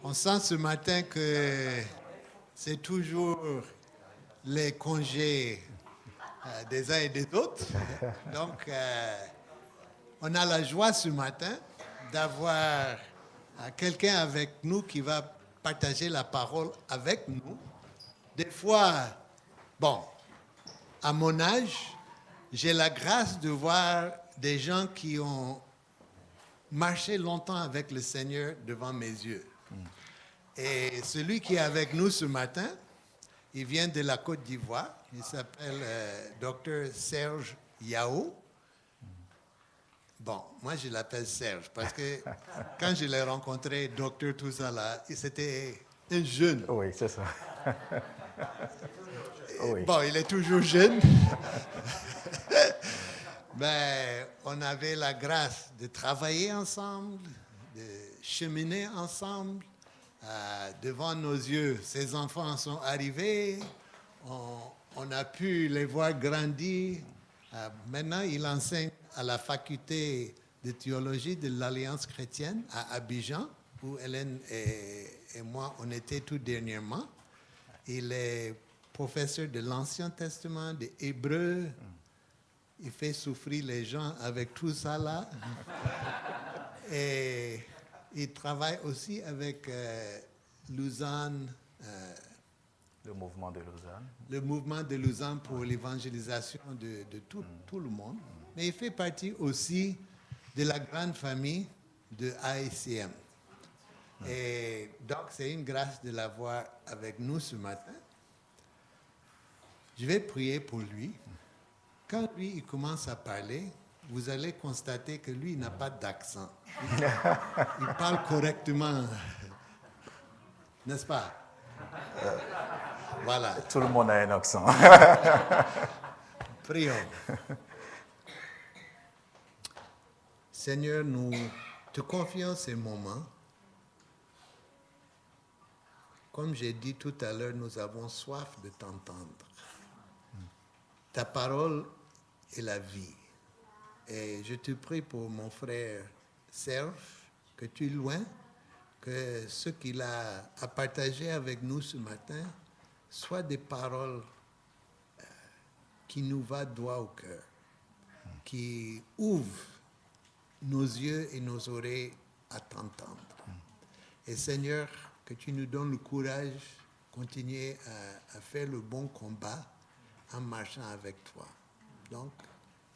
On sent ce matin que c'est toujours les congés des uns et des autres. Donc, on a la joie ce matin d'avoir quelqu'un avec nous qui va partager la parole avec nous. Des fois, bon, à mon âge, j'ai la grâce de voir des gens qui ont marché longtemps avec le Seigneur devant mes yeux. Et celui qui est avec nous ce matin, il vient de la Côte d'Ivoire. Il s'appelle Dr Serge Yao. Bon, moi je l'appelle Serge parce que quand je l'ai rencontré, docteur tout ça là, c'était un jeune. Oui, c'est ça. Oui. Bon, il est toujours jeune. Mais on avait la grâce de travailler ensemble, de cheminer ensemble. Devant nos yeux, ses enfants sont arrivés. On a pu les voir grandir. Maintenant, il enseigne à la faculté de théologie de l'Alliance chrétienne à Abidjan, où Hélène et moi, on était tout dernièrement. Il est professeur de l'Ancien Testament, de Hébreu. Il fait souffrir les gens avec tout ça là. Et il travaille aussi avec Lausanne. Le mouvement de Lausanne. Le mouvement de Lausanne pour l'évangélisation de tout le monde. Mais il fait partie aussi de la grande famille de AICM. Et donc, c'est une grâce de l'avoir avec nous ce matin. Je vais prier pour lui. Quand lui, il commence à parler, vous allez constater que lui, il n'a pas d'accent. Il parle correctement. N'est-ce pas? Voilà. Tout le monde a un accent. Prions. Seigneur, nous te confions ces moments. Comme j'ai dit tout à l'heure, nous avons soif de t'entendre. Ta parole est la vie. Et je te prie pour mon frère Serge, que tu es loin, que ce qu'il a à partager avec nous ce matin soient des paroles qui nous va droit au cœur, qui ouvrent nos yeux et nos oreilles à t'entendre. Et Seigneur, que tu nous donnes le courage de continuer à faire le bon combat en marchant avec toi. Donc,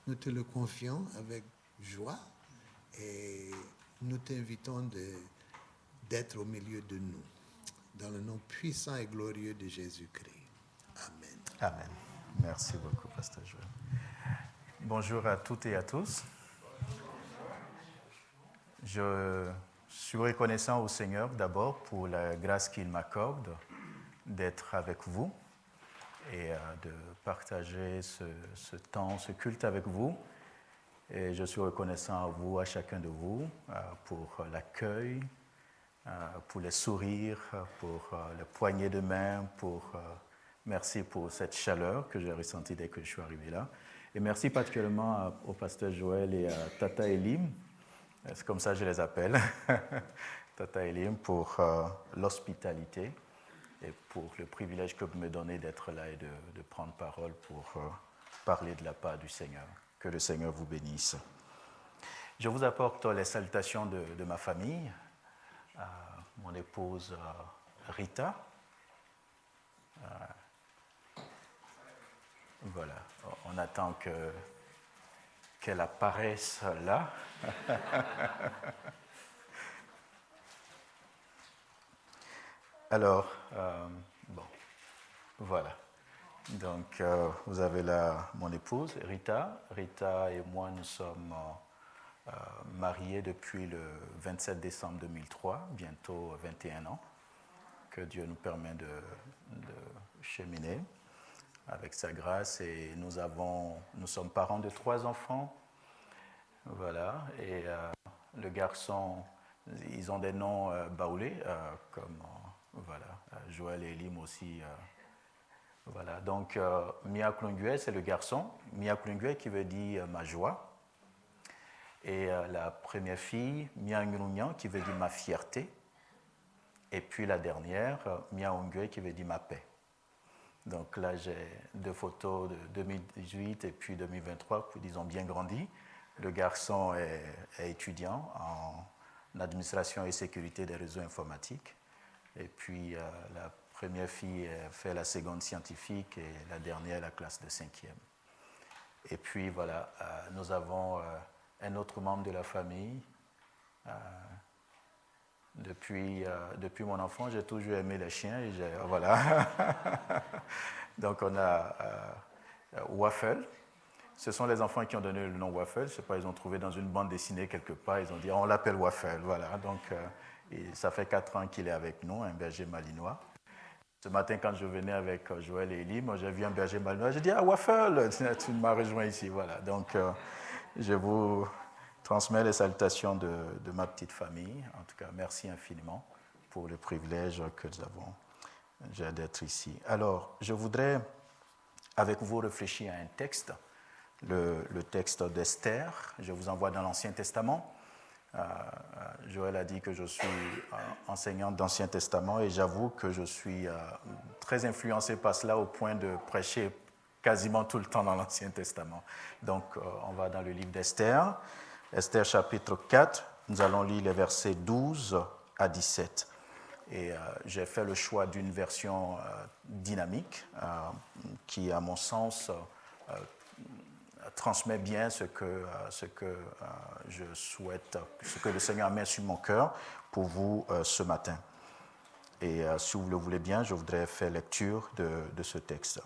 nous te le confions avec joie et nous t'invitons d'être au milieu de nous. Dans le nom puissant et glorieux de Jésus-Christ. Amen. Amen. Merci beaucoup, Pasteur Joël. Bonjour à toutes et à tous. Je suis reconnaissant au Seigneur d'abord pour la grâce qu'il m'accorde d'être avec vous et de partager ce temps, ce culte avec vous. Et je suis reconnaissant à vous, à chacun de vous, pour l'accueil, pour les sourires, pour les poignées de main, merci pour cette chaleur que j'ai ressentie dès que je suis arrivé là. Et merci particulièrement au pasteur Joël et à Tata Elim, c'est comme ça que je les appelle, Tata Elim, pour l'hospitalité et pour le privilège que vous me donnez d'être là et de prendre parole pour parler de la part du Seigneur. Que le Seigneur vous bénisse. Je vous apporte les salutations de ma famille, mon épouse Rita. Voilà, on attend qu'elle apparaisse là. Alors, bon, voilà. Donc, vous avez là mon épouse, Rita. Rita et moi, nous sommes mariés depuis le 27 décembre 2003, bientôt 21 ans, que Dieu nous permet de cheminer avec sa grâce. Et nous sommes parents de 3 enfants. Voilà. Et le garçon, ils ont des noms baoulés, comme voilà, Joël et Elim aussi. Voilà, donc Mia Klungue, c'est le garçon. Mia Klungue qui veut dire ma joie. Et la première fille, Mia Ngunyan, qui veut dire ma fierté. Et puis la dernière, Mia Ongwe, qui veut dire ma paix. Donc là, j'ai 2 photos de 2018 et puis 2023, ils ont bien grandi. Le garçon est étudiant en administration et sécurité des réseaux informatiques. Et puis la première fille fait la seconde scientifique et la dernière la classe de 5e. Et puis voilà, nous avons un autre membre de la famille. Depuis mon enfant, j'ai toujours aimé les chiens. Et voilà. Donc on a Waffle. Ce sont les enfants qui ont donné le nom Waffle. Je ne sais pas, ils ont trouvé dans une bande dessinée quelque part. Ils ont dit on l'appelle Waffle. Voilà. Donc ça fait 4 ans qu'il est avec nous, un berger malinois. Ce matin, quand je venais avec Joël et Élie, moi j'ai vu un berger malinois. J'ai dit ah Waffle, tu m'as rejoint ici. Voilà. Donc je vous transmets les salutations de ma petite famille. En tout cas, merci infiniment pour le privilège que nous avons d'être ici. Alors, je voudrais avec vous réfléchir à un texte, le texte d'Esther. Je vous envoie dans l'Ancien Testament. Joël a dit que je suis enseignante d'Ancien Testament et j'avoue que je suis très influencé par cela au point de prêcher quasiment tout le temps dans l'Ancien Testament. Donc, on va dans le livre d'Esther. Esther chapitre 4, nous allons lire les versets 12 à 17. Et j'ai fait le choix d'une version dynamique qui, à mon sens, transmet bien ce que je souhaite, ce que le Seigneur met sur mon cœur pour vous ce matin. Et si vous le voulez bien, je voudrais faire lecture de ce texte.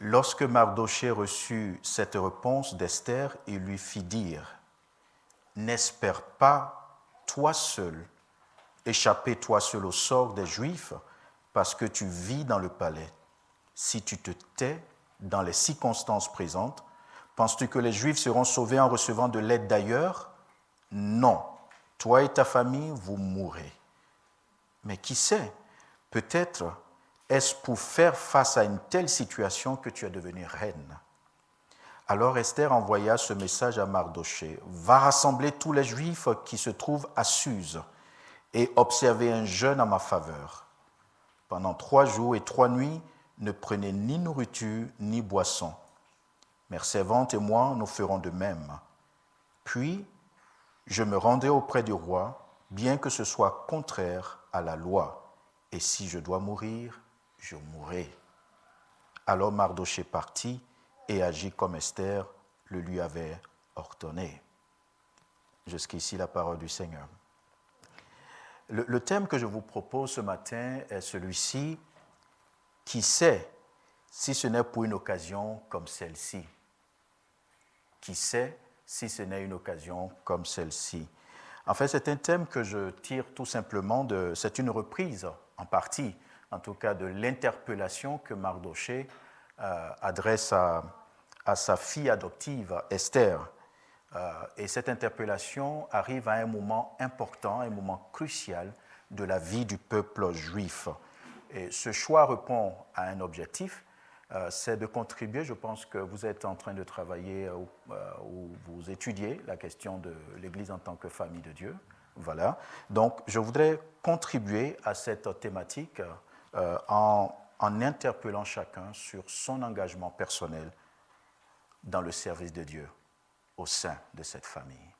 Lorsque Mardochée reçut cette réponse d'Esther, il lui fit dire « N'espère pas, toi seul, échapper toi seul au sort des Juifs, parce que tu vis dans le palais. Si tu te tais dans les circonstances présentes, penses-tu que les Juifs seront sauvés en recevant de l'aide d'ailleurs? Non, toi et ta famille, vous mourrez. Mais qui sait, peut-être est-ce pour faire face à une telle situation que tu es devenue reine. Alors Esther envoya ce message à Mardochée. Va rassembler tous les Juifs qui se trouvent à Suse et observer un jeûne en ma faveur. Pendant 3 jours et 3 nuits, ne prenez ni nourriture ni boisson. Mère servante et moi, nous ferons de même. Puis, je me rendrai auprès du roi, bien que ce soit contraire à la loi. Et si je dois mourir, je mourrai. Alors Mardochée partit et agit comme Esther le lui avait ordonné. Jusqu'ici la parole du Seigneur. Le thème que je vous propose ce matin est celui-ci. Qui sait si ce n'est pour une occasion comme celle-ci? Qui sait si ce n'est une occasion comme celle-ci? En fait, c'est un thème que je tire tout simplement c'est une reprise en partie, en tout cas de l'interpellation que Mardochée adresse à sa fille adoptive Esther. Et cette interpellation arrive à un moment important, un moment crucial de la vie du peuple juif. Et ce choix répond à un objectif, c'est de contribuer, je pense que vous êtes en train de travailler ou vous étudiez la question de l'Église en tant que famille de Dieu. Voilà. Donc, je voudrais contribuer à cette thématique en interpellant chacun sur son engagement personnel dans le service de Dieu au sein de cette famille.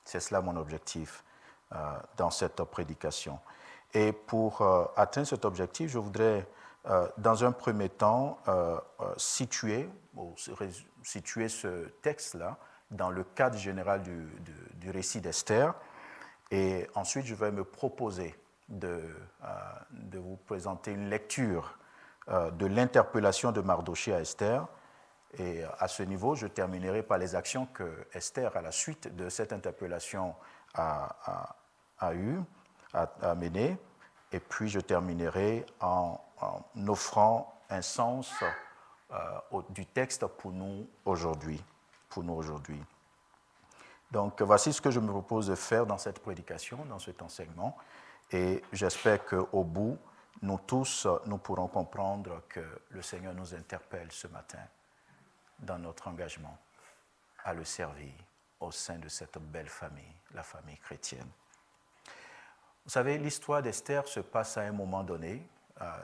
C'est cela mon objectif dans cette prédication. Et pour atteindre cet objectif, je voudrais, dans un premier temps, situer ce texte-là dans le cadre général du récit d'Esther. Et ensuite, je vais me proposer de vous présenter une lecture de l'interpellation de Mardochée à Esther. Et à ce niveau, je terminerai par les actions que Esther, à la suite de cette interpellation, a menées. Et puis, je terminerai en offrant un sens du texte pour nous aujourd'hui. Donc, voici ce que je me propose de faire dans cette prédication, dans cet enseignement. Et j'espère qu'au bout, nous tous, nous pourrons comprendre que le Seigneur nous interpelle ce matin dans notre engagement à le servir au sein de cette belle famille, la famille chrétienne. Vous savez, l'histoire d'Esther se passe à un moment donné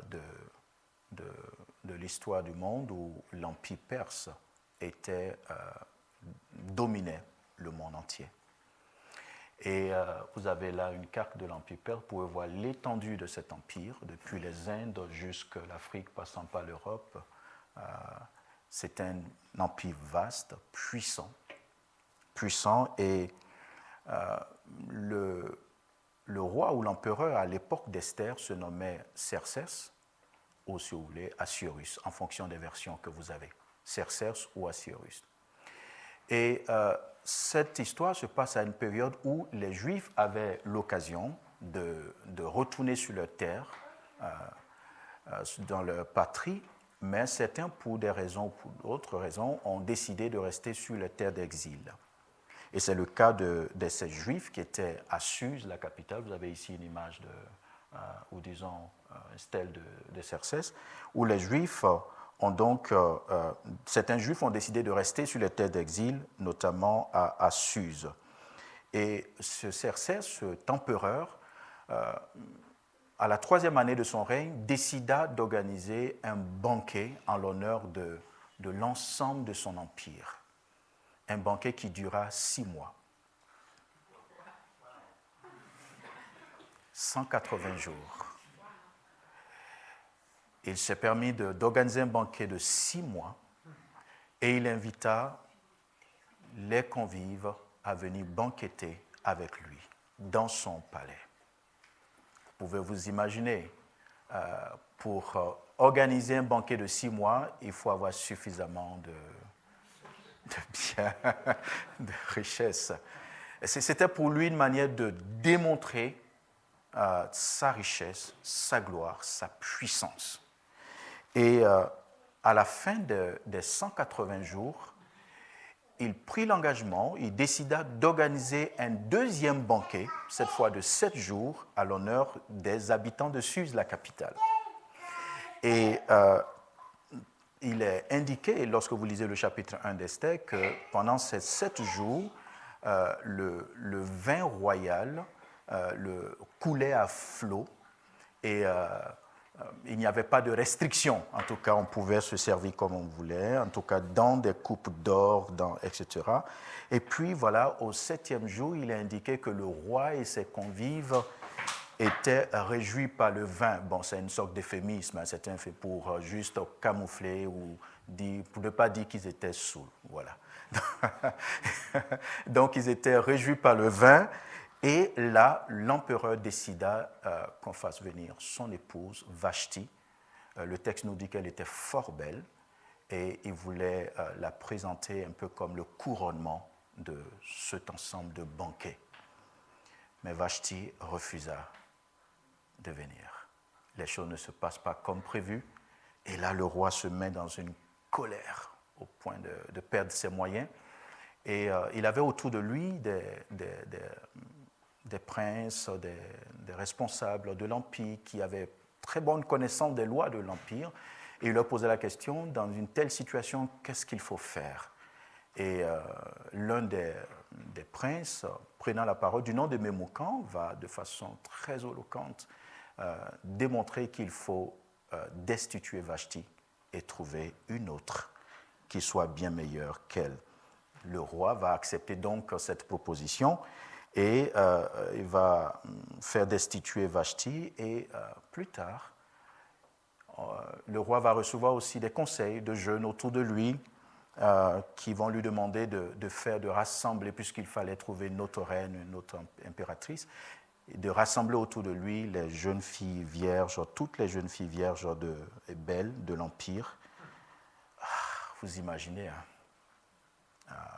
de l'histoire du monde où l'Empire perse dominait le monde entier. Et vous avez là une carte de l'Empire perse, vous pouvez voir l'étendue de cet empire, depuis les Indes jusqu'à l'Afrique, passant par l'Europe. C'est un empire vaste, puissant, et le roi ou l'empereur à l'époque d'Esther se nommait Xerxès, ou si vous voulez, Assuérus, en fonction des versions que vous avez, Xerxès ou Assuérus. Et cette histoire se passe à une période où les Juifs avaient l'occasion de retourner sur leur terre, dans leur patrie, mais certains, pour des raisons ou pour d'autres raisons, ont décidé de rester sur leur terre d'exil. Et c'est le cas de ces Juifs qui étaient à Suse, la capitale. Vous avez ici une image ou disons une stèle de Xerxès, où les Juifs certains Juifs ont décidé de rester sur les terres d'exil, notamment à Suse. Et ce Xerxès, cet empereur, à la 3e année de son règne, décida d'organiser un banquet en l'honneur de l'ensemble de son empire. Un banquet qui dura 6 mois. 180 jours. Il s'est permis d'organiser un banquet de 6 mois et il invita les convives à venir banqueter avec lui dans son palais. Vous pouvez vous imaginer, pour organiser un banquet de 6 mois, il faut avoir suffisamment de biens, de richesses. C'était pour lui une manière de démontrer sa richesse, sa gloire, sa puissance. Et à la fin des 180 jours, il prit l'engagement, il décida d'organiser un 2e banquet, cette fois de 7 jours, à l'honneur des habitants de Suse, la capitale. Et il est indiqué, lorsque vous lisez le chapitre 1 d'Esther, que pendant ces 7 jours, le vin royal coulait à flot et il n'y avait pas de restriction. En tout cas, on pouvait se servir comme on voulait, en tout cas dans des coupes d'or, etc. Et puis voilà, au 7e jour, il est indiqué que le roi et ses convives étaient réjouis par le vin. Bon, c'est une sorte d'euphémisme, c'est un fait pour juste camoufler ou pour ne pas dire qu'ils étaient saouls. Voilà. Donc, ils étaient réjouis par le vin. Et là, l'empereur décida qu'on fasse venir son épouse, Vashti. Le texte nous dit qu'elle était fort belle et il voulait la présenter un peu comme le couronnement de cet ensemble de banquets. Mais Vashti refusa de venir. Les choses ne se passent pas comme prévu. Et là, le roi se met dans une colère au point de perdre ses moyens. Et il avait autour de lui des princes, des responsables de l'Empire qui avaient très bonne connaissance des lois de l'Empire. Et il leur posait la question, dans une telle situation, qu'est-ce qu'il faut faire? Et l'un des princes, prenant la parole du nom de Mémoucan, va de façon très éloquente démontrer qu'il faut destituer Vashti et trouver une autre qui soit bien meilleure qu'elle. Le roi va accepter donc cette proposition et il va faire destituer Vashti et plus tard, le roi va recevoir aussi des conseils de jeunes autour de lui qui vont lui demander de rassembler, puisqu'il fallait trouver une autre reine, une autre impératrice, de rassembler autour de lui les jeunes filles vierges, toutes les jeunes filles vierges et belles de l'Empire. Vous imaginez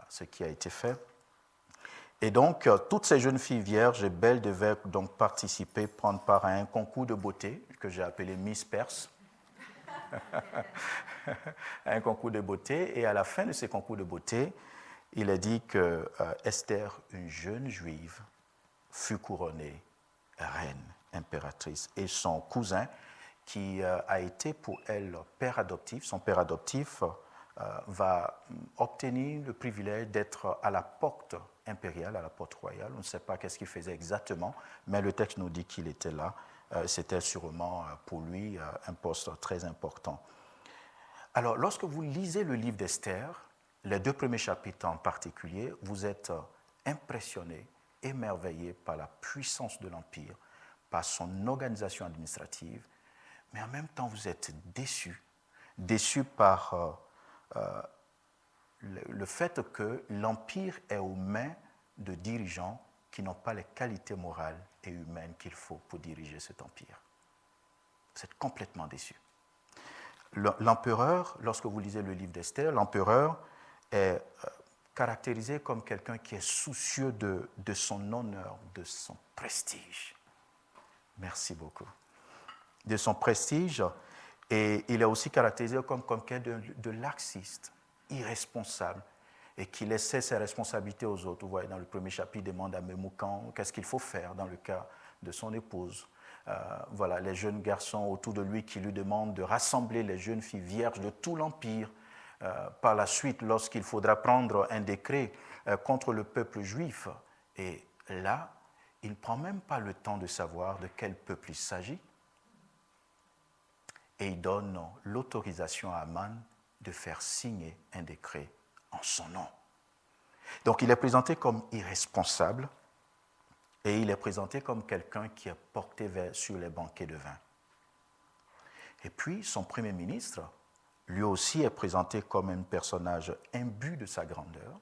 ce qui a été fait. Et donc, toutes ces jeunes filles vierges et belles devaient donc participer, prendre part à un concours de beauté que j'ai appelé Miss Perse. Un concours de beauté. Et à la fin de ces concours de beauté, il est dit que Esther, une jeune juive, fut couronnée reine, impératrice. Et son cousin, qui a été pour elle père adoptif, son père adoptif, va obtenir le privilège d'être à la porte impériale, à la porte royale. On ne sait pas qu'est-ce qu'il faisait exactement, mais le texte nous dit qu'il était là. C'était sûrement pour lui un poste très important. Alors, lorsque vous lisez le livre d'Esther, les 2 premiers chapitres en particulier, vous êtes impressionné, émerveillé par la puissance de l'Empire, par son organisation administrative, mais en même temps, vous êtes déçu par le fait que l'Empire est aux mains de dirigeants qui n'ont pas les qualités morales et humaines qu'il faut pour diriger cet empire. Vous êtes complètement déçu. L'empereur, lorsque vous lisez le livre d'Esther, l'empereur est caractérisé comme quelqu'un qui est soucieux de son honneur, de son prestige. Merci beaucoup. De son prestige, et il est aussi caractérisé comme quelqu'un de laxiste, irresponsable, et qui laissait ses responsabilités aux autres. Vous voyez, dans le premier chapitre, il demande à Memoucan qu'est-ce qu'il faut faire dans le cas de son épouse. Voilà, les jeunes garçons autour de lui qui lui demandent de rassembler les jeunes filles vierges de tout l'Empire. Par la suite, lorsqu'il faudra prendre un décret contre le peuple juif, et là, il ne prend même pas le temps de savoir de quel peuple il s'agit, et il donne l'autorisation à Aman de faire signer un décret en son nom. Donc il est présenté comme irresponsable et il est présenté comme quelqu'un qui est porté sur les banquets de vin. Et puis son premier ministre, lui aussi, est présenté comme un personnage imbu de sa grandeur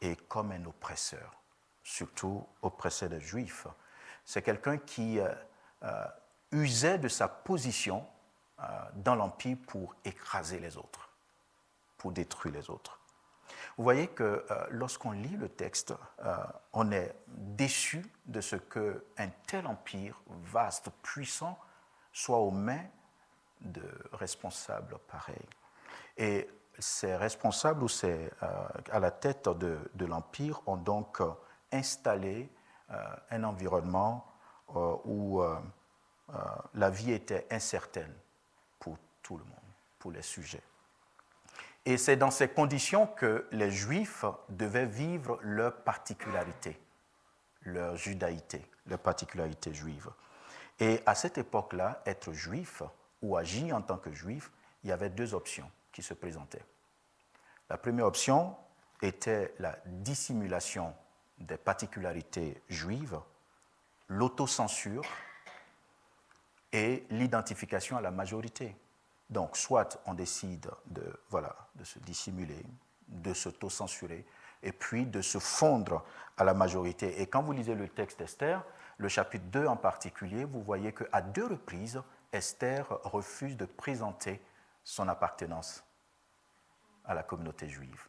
et comme un oppresseur, surtout oppresseur des Juifs. C'est quelqu'un qui usait de sa position dans l'Empire pour écraser les autres, pour détruire les autres. Vous voyez que lorsqu'on lit le texte, on est déçu de ce qu'un tel empire, vaste, puissant, soit aux mains de responsables pareils. Et ces responsables ou à la tête de l'empire ont donc installé un environnement où la vie était incertaine pour tout le monde, pour les sujets. Et c'est dans ces conditions que les Juifs devaient vivre leur particularité, leur judaïté, leur particularité juive. Et à cette époque-là, être juif ou agir en tant que juif, il y avait 2 options qui se présentaient. La première option était la dissimulation des particularités juives, l'autocensure et l'identification à la majorité. Donc, soit on décide de se dissimuler, de s'autocensurer, et puis de se fondre à la majorité. Et quand vous lisez le texte d'Esther, le chapitre 2 en particulier, vous voyez qu'à 2 reprises, Esther refuse de présenter son appartenance à la communauté juive.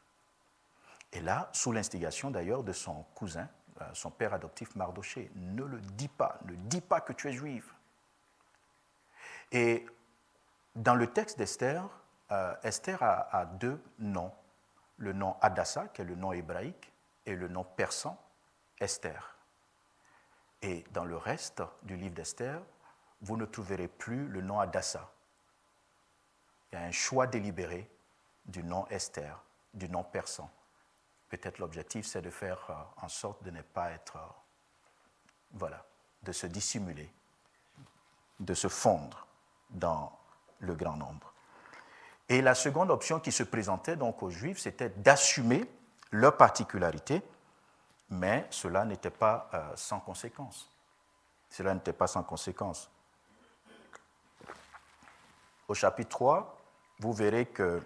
Et là, sous l'instigation d'ailleurs de son cousin, son père adoptif Mardoché, ne le dis pas que tu es juive. Et dans le texte d'Esther, Esther a 2 noms. Le nom Hadassah, qui est le nom hébraïque, et le nom persan, Esther. Et dans le reste du livre d'Esther, vous ne trouverez plus le nom Hadassah. Il y a un choix délibéré du nom Esther, du nom persan. Peut-être l'objectif, c'est de faire en sorte de ne pas être, de se dissimuler, de se fondre dans le grand nombre. Et la seconde option qui se présentait donc aux Juifs, c'était d'assumer leur particularité, mais cela n'était pas sans conséquence. Cela n'était pas sans conséquence. Au chapitre 3, vous verrez que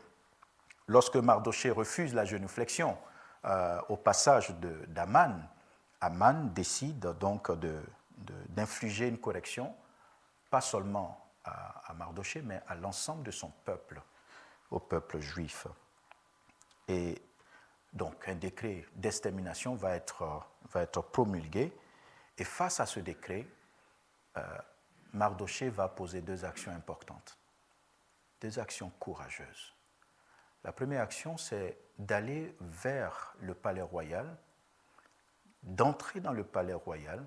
lorsque Mardoché refuse la genuflexion au passage d'Aman, Aman décide donc d'infliger une correction, pas seulement à Mardoché, mais à l'ensemble de son peuple, au peuple juif. Et donc un décret d'extermination va être promulgué, et face à ce décret, Mardoché va poser 2 actions importantes, 2 actions courageuses. La première action, c'est d'aller vers le palais royal, d'entrer dans le palais royal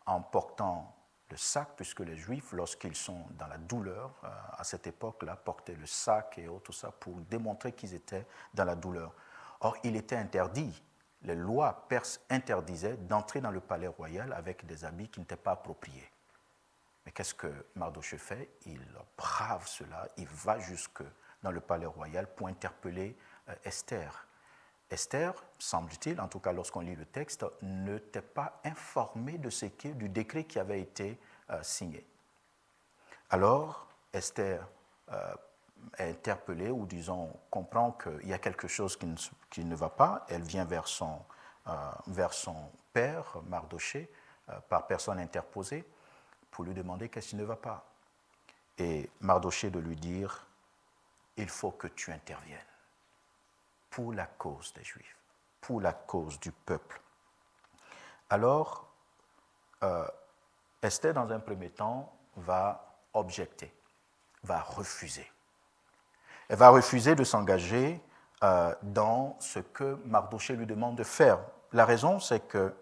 en portant sac, puisque les Juifs, lorsqu'ils sont dans la douleur, à cette époque-là, portaient le sac et autres, ça, pour démontrer qu'ils étaient dans la douleur. Or, il était interdit, les lois perses interdisaient d'entrer dans le palais royal avec des habits qui n'étaient pas appropriés. Mais qu'est-ce que Mardochée fait? Il brave cela, il va jusque dans le palais royal pour interpeller Esther. Esther, semble-t-il, en tout cas lorsqu'on lit le texte, n'était pas informée du décret qui avait été signé. Alors, Esther est interpellée, ou disons, comprend qu'il y a quelque chose qui ne va pas. Elle vient vers son père, Mardochée, par personne interposée, pour lui demander qu'est-ce qui ne va pas. Et Mardochée de lui dire, il faut que tu interviennes pour la cause des Juifs, pour la cause du peuple. Alors, Esther, dans un premier temps, va objecter, va refuser. Elle va refuser de s'engager dans ce que Mardochée lui demande de faire. La raison, c'est que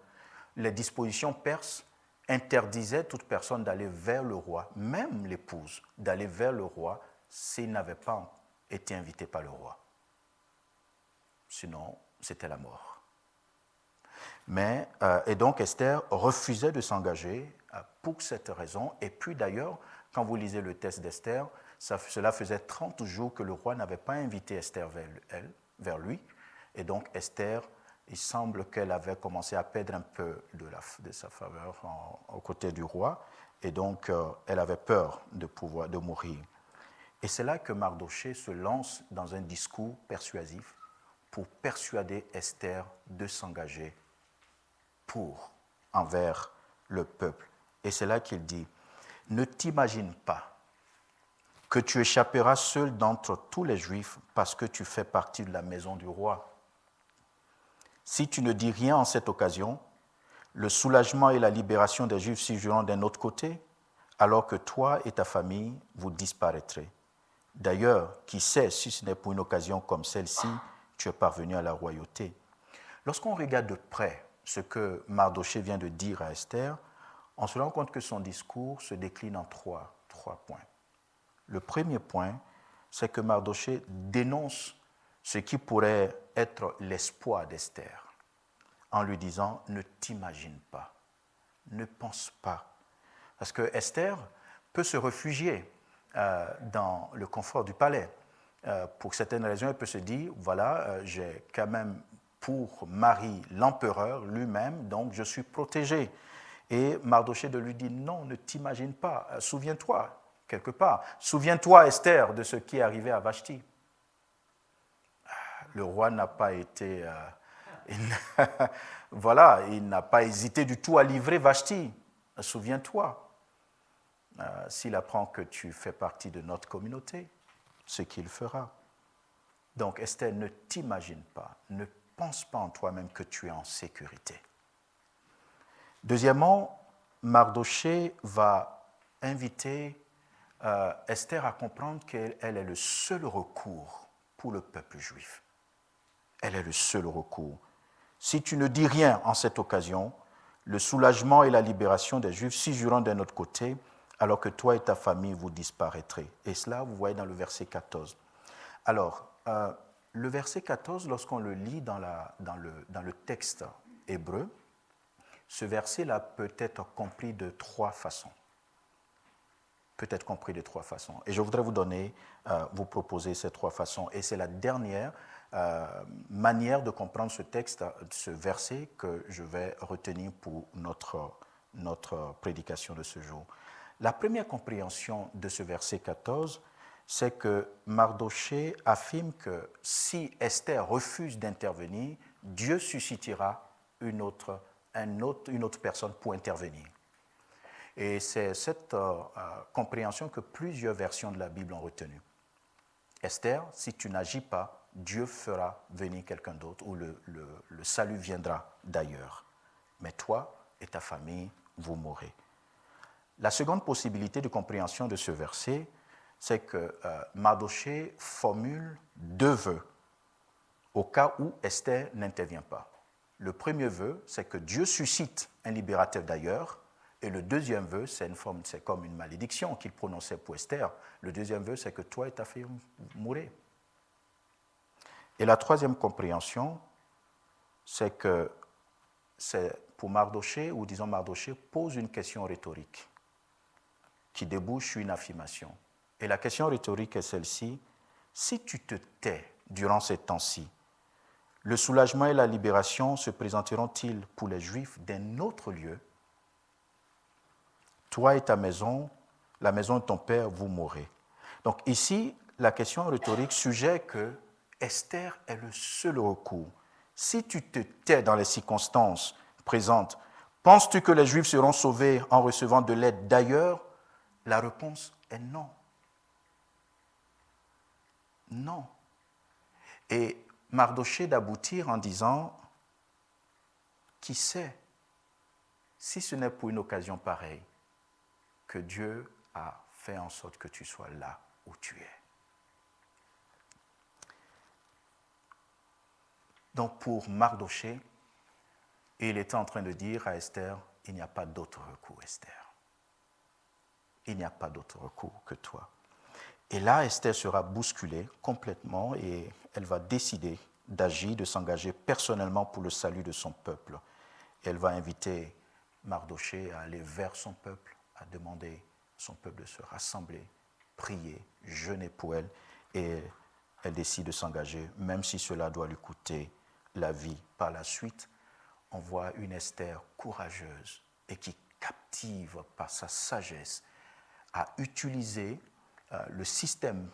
les dispositions perses interdisaient toute personne d'aller vers le roi, même l'épouse, d'aller vers le roi s'il n'avait pas été invité par le roi. Sinon, c'était la mort. Et donc Esther refusait de s'engager pour cette raison. Et puis d'ailleurs, quand vous lisez le texte d'Esther, cela faisait 30 jours que le roi n'avait pas invité Esther vers lui. Et donc Esther, il semble qu'elle avait commencé à perdre un peu de sa faveur aux côtés du roi. Et donc elle avait peur de mourir. Et c'est là que Mardochée se lance dans un discours persuasif pour persuader Esther de s'engager envers le peuple. Et c'est là qu'il dit, ne t'imagine pas que tu échapperas seul d'entre tous les Juifs parce que tu fais partie de la maison du roi. Si tu ne dis rien en cette occasion, le soulagement et la libération des Juifs séjournent d'un autre côté, alors que toi et ta famille, vous disparaîtrez. D'ailleurs, qui sait si ce n'est pour une occasion comme celle-ci, tu es parvenu à la royauté. Lorsqu'on regarde de près ce que Mardochée vient de dire à Esther, on se rend compte que son discours se décline en trois points. Le premier point, c'est que Mardochée dénonce ce qui pourrait être l'espoir d'Esther, en lui disant « ne t'imagine pas, ne pense pas ». Parce que Esther peut se réfugier dans le confort du palais. Pour certaines raisons, elle peut se dire, voilà, j'ai quand même pour mari l'empereur lui-même, donc je suis protégée. Et Mardochée de lui dit, non, ne t'imagine pas, souviens-toi, quelque part, souviens-toi, Esther, de ce qui est arrivé à Vashti. Le roi n'a pas été... voilà, il n'a pas hésité du tout à livrer Vashti. Souviens-toi. S'il apprend que tu fais partie de notre communauté, ce qu'il fera. Donc Esther, ne t'imagine pas, ne pense pas en toi-même que tu es en sécurité. Deuxièmement, Mardochée va inviter Esther à comprendre qu'elle est le seul recours pour le peuple juif. Elle est le seul recours. Si tu ne dis rien en cette occasion, le soulagement et la libération des Juifs séjournent d'un autre côté, alors que toi et ta famille, vous disparaîtrez. Et cela, vous voyez dans le verset 14. Alors, le verset 14, lorsqu'on le lit dans le texte hébreu, ce verset-là peut être compris de trois façons. Peut-être compris de trois façons. Et je voudrais vous proposer ces trois façons. Et c'est la dernière manière de comprendre ce texte, ce verset, que je vais retenir pour notre prédication de ce jour. La première compréhension de ce verset 14, c'est que Mardochée affirme que si Esther refuse d'intervenir, Dieu suscitera une autre personne pour intervenir. Et c'est cette compréhension que plusieurs versions de la Bible ont retenue. Esther, si tu n'agis pas, Dieu fera venir quelqu'un d'autre ou le salut viendra d'ailleurs. Mais toi et ta famille, vous mourrez. La seconde possibilité de compréhension de ce verset, c'est que Mardochée formule deux vœux au cas où Esther n'intervient pas. Le premier vœu, c'est que Dieu suscite un libérateur d'ailleurs. Et le deuxième vœu, c'est comme une malédiction qu'il prononçait pour Esther. Le deuxième vœu, c'est que toi et ta fille mourrez. Et la troisième compréhension, c'est que c'est pour Mardochée, ou disons Mardochée pose une question rhétorique qui débouche sur une affirmation. Et la question rhétorique est celle-ci: si tu te tais durant ces temps-ci, le soulagement et la libération se présenteront-ils pour les Juifs d'un autre lieu? Toi et ta maison, la maison de ton père, vous mourrez. Donc ici, la question rhétorique suggère que Esther est le seul recours. Si tu te tais dans les circonstances présentes, penses-tu que les Juifs seront sauvés en recevant de l'aide d'ailleurs? La réponse est non. Non. Et Mardochée d'aboutir en disant, qui sait, si ce n'est pour une occasion pareille, que Dieu a fait en sorte que tu sois là où tu es. Donc pour Mardochée, il était en train de dire à Esther, il n'y a pas d'autre recours, Esther. Il n'y a pas d'autre recours que toi. Et là, Esther sera bousculée complètement et elle va décider d'agir, de s'engager personnellement pour le salut de son peuple. Et elle va inviter Mardochée à aller vers son peuple, à demander à son peuple de se rassembler, prier, jeûner pour elle. Et elle décide de s'engager, même si cela doit lui coûter la vie. Par la suite, on voit une Esther courageuse et qui captive par sa sagesse à utiliser le système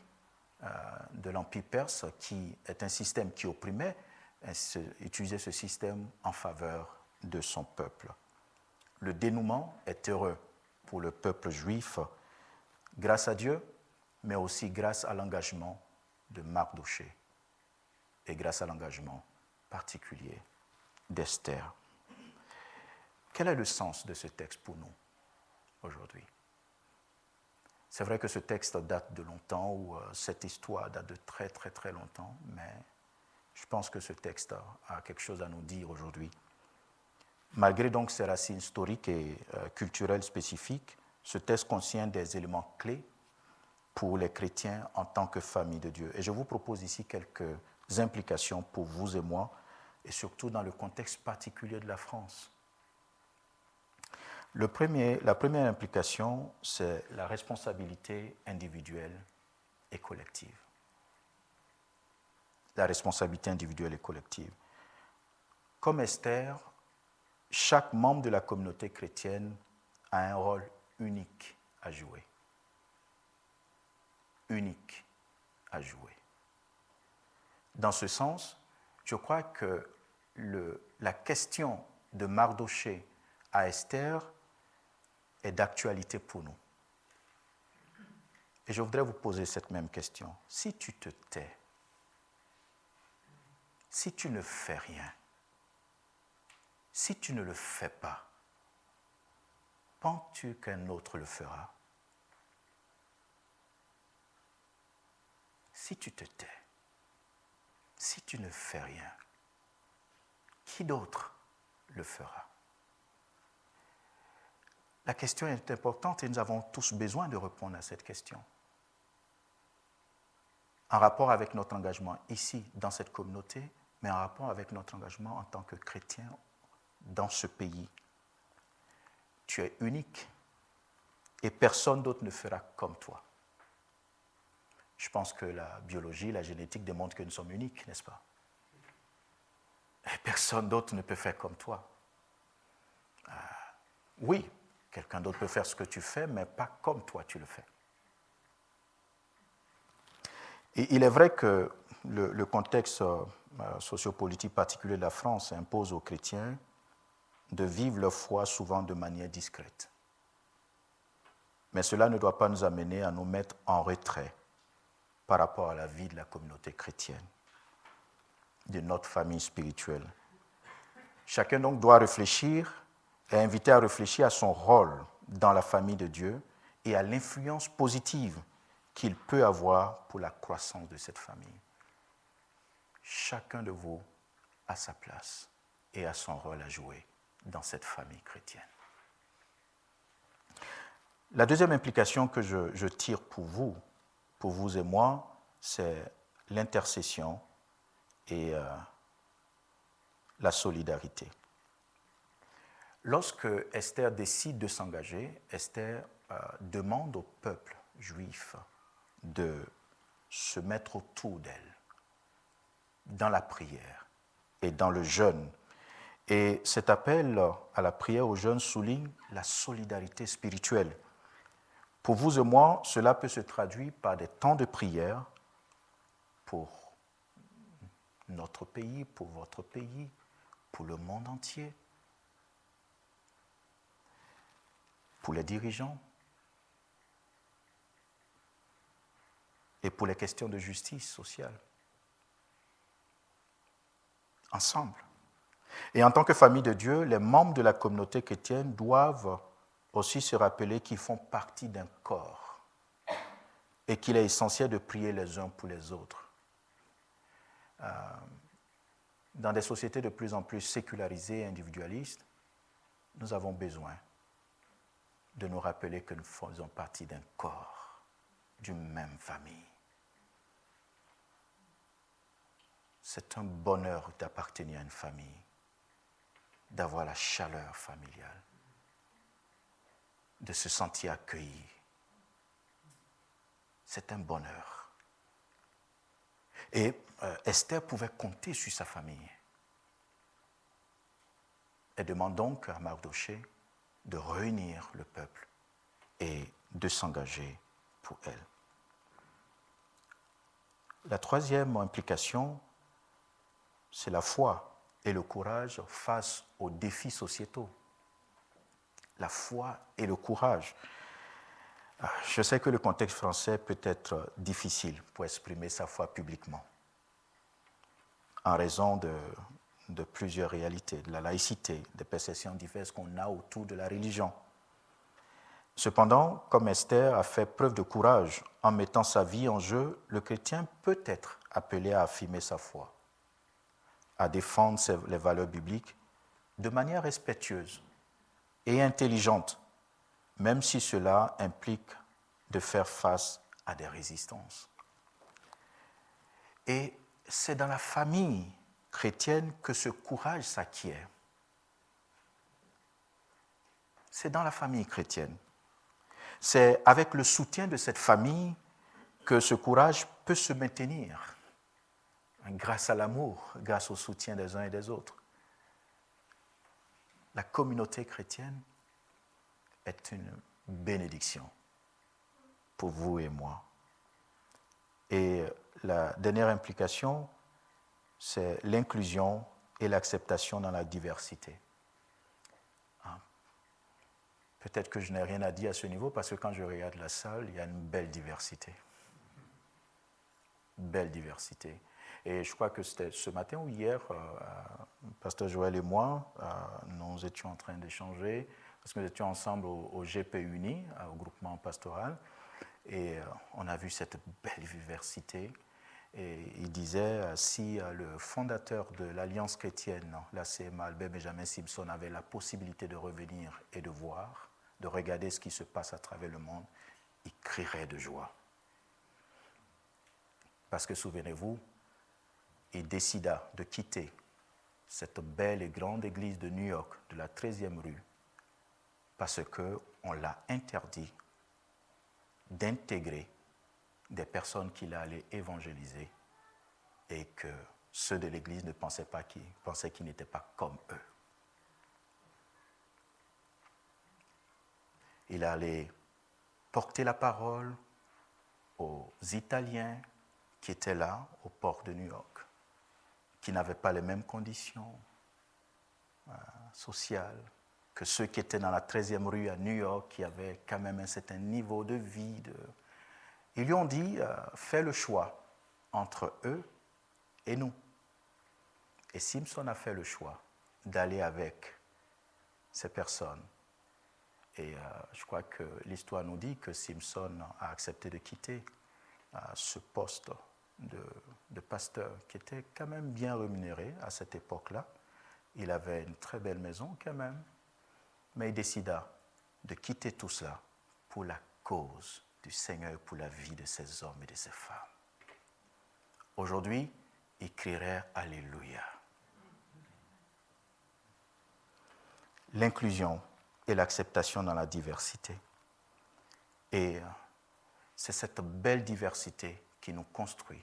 de l'Empire perse, qui est un système qui opprimait, utiliser ce système en faveur de son peuple. Le dénouement est heureux pour le peuple juif, grâce à Dieu, mais aussi grâce à l'engagement de Mardochée et grâce à l'engagement particulier d'Esther. Quel est le sens de ce texte pour nous aujourd'hui? C'est vrai que ce texte date de longtemps, ou cette histoire date de très très très longtemps, mais je pense que ce texte a quelque chose à nous dire aujourd'hui. Malgré donc ses racines historiques et culturelles spécifiques, ce texte contient des éléments clés pour les chrétiens en tant que famille de Dieu. Et je vous propose ici quelques implications pour vous et moi, et surtout dans le contexte particulier de la France. La première implication, c'est la responsabilité individuelle et collective. La responsabilité individuelle et collective. Comme Esther, chaque membre de la communauté chrétienne a un rôle unique à jouer. Unique à jouer. Dans ce sens, je crois que la question de Mardochée à Esther est d'actualité pour nous. Et je voudrais vous poser cette même question. Si tu te tais, si tu ne fais rien, si tu ne le fais pas, penses-tu qu'un autre le fera? Si tu te tais, si tu ne fais rien, qui d'autre le fera? La question est importante et nous avons tous besoin de répondre à cette question. En rapport avec notre engagement ici, dans cette communauté, mais en rapport avec notre engagement en tant que chrétien dans ce pays. Tu es unique et personne d'autre ne fera comme toi. Je pense que la biologie, la génétique démontrent que nous sommes uniques, n'est-ce pas? Et personne d'autre ne peut faire comme toi. Oui, quelqu'un d'autre peut faire ce que tu fais, mais pas comme toi tu le fais. Et il est vrai que le contexte sociopolitique particulier de la France impose aux chrétiens de vivre leur foi souvent de manière discrète. Mais cela ne doit pas nous amener à nous mettre en retrait par rapport à la vie de la communauté chrétienne, de notre famille spirituelle. Chacun donc doit réfléchir, est invité à réfléchir à son rôle dans la famille de Dieu et à l'influence positive qu'il peut avoir pour la croissance de cette famille. Chacun de vous a sa place et a son rôle à jouer dans cette famille chrétienne. La deuxième implication que je tire pour vous et moi, c'est l'intercession et la solidarité. Lorsque Esther décide de s'engager, Esther demande au peuple juif de se mettre autour d'elle, dans la prière et dans le jeûne. Et cet appel à la prière au jeûne souligne la solidarité spirituelle. Pour vous et moi, cela peut se traduire par des temps de prière pour notre pays, pour votre pays, pour le monde entier, pour les dirigeants et pour les questions de justice sociale. Ensemble. Et en tant que famille de Dieu, les membres de la communauté chrétienne doivent aussi se rappeler qu'ils font partie d'un corps et qu'il est essentiel de prier les uns pour les autres. Dans des sociétés de plus en plus sécularisées et individualistes, nous avons besoin de nous rappeler que nous faisons partie d'un corps, d'une même famille. C'est un bonheur d'appartenir à une famille, d'avoir la chaleur familiale, de se sentir accueilli. C'est un bonheur. Et Esther pouvait compter sur sa famille. Elle demande donc à Mardochée de réunir le peuple et de s'engager pour elle. La troisième implication, c'est la foi et le courage face aux défis sociétaux. La foi et le courage. Je sais que le contexte français peut être difficile pour exprimer sa foi publiquement, en raison de plusieurs réalités, de la laïcité, des perceptions diverses qu'on a autour de la religion. Cependant, comme Esther a fait preuve de courage en mettant sa vie en jeu, le chrétien peut être appelé à affirmer sa foi, à défendre les valeurs bibliques de manière respectueuse et intelligente, même si cela implique de faire face à des résistances. Et c'est dans la famille chrétienne que ce courage s'acquiert. C'est dans la famille chrétienne. C'est avec le soutien de cette famille que ce courage peut se maintenir, grâce à l'amour, grâce au soutien des uns et des autres. La communauté chrétienne est une bénédiction pour vous et moi. Et la dernière implication, c'est l'inclusion et l'acceptation dans la diversité. Peut-être que je n'ai rien à dire à ce niveau parce que quand je regarde la salle, il y a une belle diversité. Belle diversité. Et je crois que c'était ce matin ou hier, Pasteur Joël et moi, nous étions en train d'échanger parce que nous étions ensemble au GP Uni, au groupement pastoral, et on a vu cette belle diversité. Et il disait, si le fondateur de l'Alliance chrétienne, la CMA, Albert Benjamin Simpson, avait la possibilité de revenir et de voir, de regarder ce qui se passe à travers le monde, il crierait de joie. Parce que souvenez-vous, il décida de quitter cette belle et grande église de New York, de la 13e rue, parce qu'on l'a interdit d'intégrer des personnes qu'il allait évangéliser et que ceux de l'église ne pensaient qu'ils n'étaient pas comme eux. Il allait porter la parole aux Italiens qui étaient là, au port de New York, qui n'avaient pas les mêmes conditions sociales que ceux qui étaient dans la 13e rue à New York, qui avaient quand même un certain niveau de vie. Ils lui ont dit, fais le choix entre eux et nous. Et Simpson a fait le choix d'aller avec ces personnes. Et je crois que l'histoire nous dit que Simpson a accepté de quitter ce poste de pasteur qui était quand même bien rémunéré à cette époque-là. Il avait une très belle maison quand même, mais il décida de quitter tout cela pour la cause du Seigneur, pour la vie de ces hommes et de ces femmes. Aujourd'hui, ils crieraient Alléluia. L'inclusion et l'acceptation dans la diversité. Et c'est cette belle diversité qui nous construit,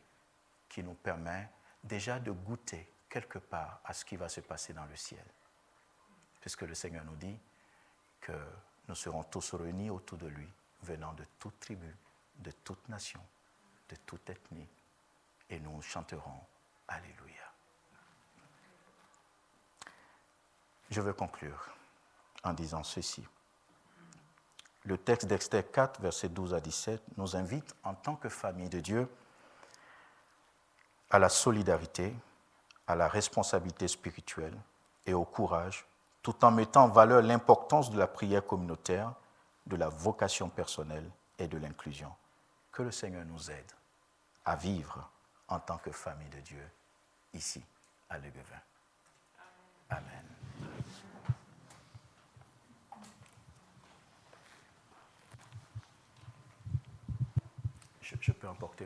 qui nous permet déjà de goûter quelque part à ce qui va se passer dans le ciel. Puisque le Seigneur nous dit que nous serons tous réunis autour de lui, venant de toute tribu, de toute nation, de toute ethnie, et nous chanterons Alléluia. Je veux conclure en disant ceci. Le texte d'Esther 4, versets 12 à 17, nous invite en tant que famille de Dieu à la solidarité, à la responsabilité spirituelle et au courage, tout en mettant en valeur l'importance de la prière communautaire, de la vocation personnelle et de l'inclusion. Que le Seigneur nous aide à vivre en tant que famille de Dieu ici à Léguevin. Amen. Je peux emporter